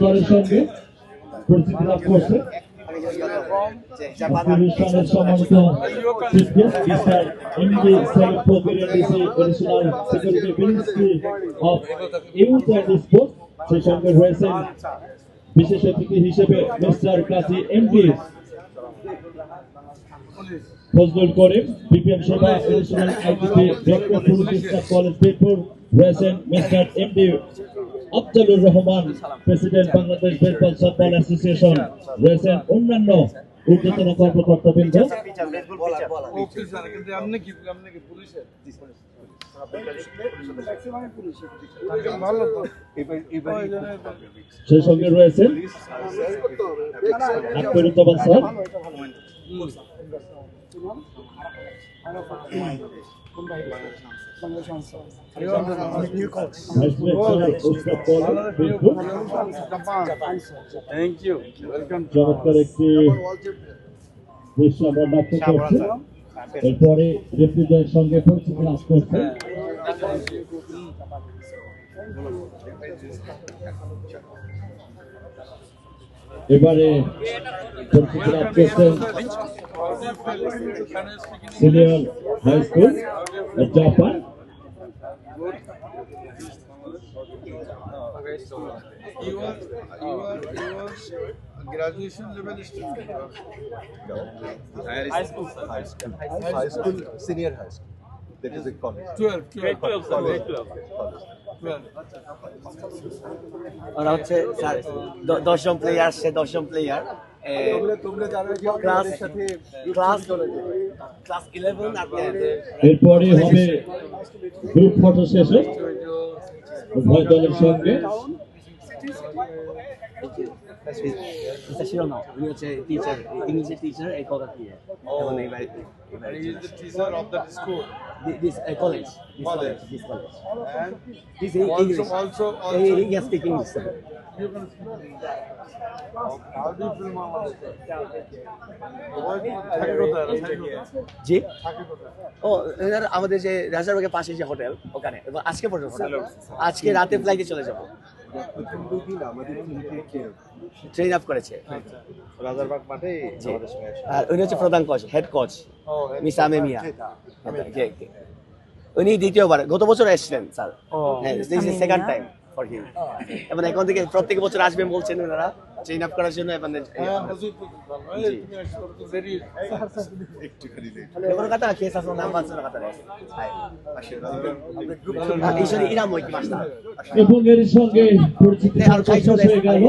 দলের সঙ্গে পরিচিতি লাভ করছে। অনুষ্ঠানের সম্মানিত chief guest mister MD Saeed Fakir ADC additional security ministry of youth and sports, সেই সঙ্গে রয়েছেন বিশেষ অতিথি হিসেবে mister Kazi MD Fazlul Karim, BPM সেবা additional IGP doctor police staff college Bedpur, রয়েছেন mister MD Afzalur Rahman, president Bangladesh baseball softball association, রয়েছেন অন্যান্য ঊর্ধ্বতন কর্মকর্তাবৃন্দ। সেই সঙ্গে রয়েছেন আকবরুজ্জামান স্যার, চমৎকার একটি দৃশ্য আমরা লক্ষ্য করছি। এরপরে রেফ্রিজের সঙ্গে পরিচিতি লাভ করছে। এবারে পরিচিতি লাভ করছেন senior high school Japan. Graduation level student. High school, senior high school. That is a college. 12. ওরা হচ্ছে স্যার 10জন প্লেয়ার, সে 10জন প্লেয়ার ক্লাস 11 আর এরপরে হবে গ্রুপ ফটো সেশন উভয় দলের সঙ্গে। ছিল না, উনি হচ্ছে টিচার, ইংলিশের টিচার এই কথা দিয়ে। He is the teacher of that school. This college. This college. And this English. Also. He can speak English. You can speak. How do you feel, Mama? জি, ও আমাদের যে রাজারবাগের পাশে যে হোটেল, ওখানে আজকে পর্যন্ত আজকে রাতে ফ্লাইটে চলে যাবো। ট্রেন আপ করেছে রাজারবাগ মাঠে। আর উনি হচ্ছে প্রধান কোচ, হেড কোচ মিস আমে মিয়া। উনি দ্বিতীয়বার, গত বছর এসেছিলেন sir, second time for him. এবং এখন থেকে প্রত্যেক বছর আসবেন বলছেন ওনারা ট্রেন আপ করার জন্য। এবং কথা কেস আছে নাম আছে না কথা এবং এর সঙ্গে পরিচিতি হয়ে গেল।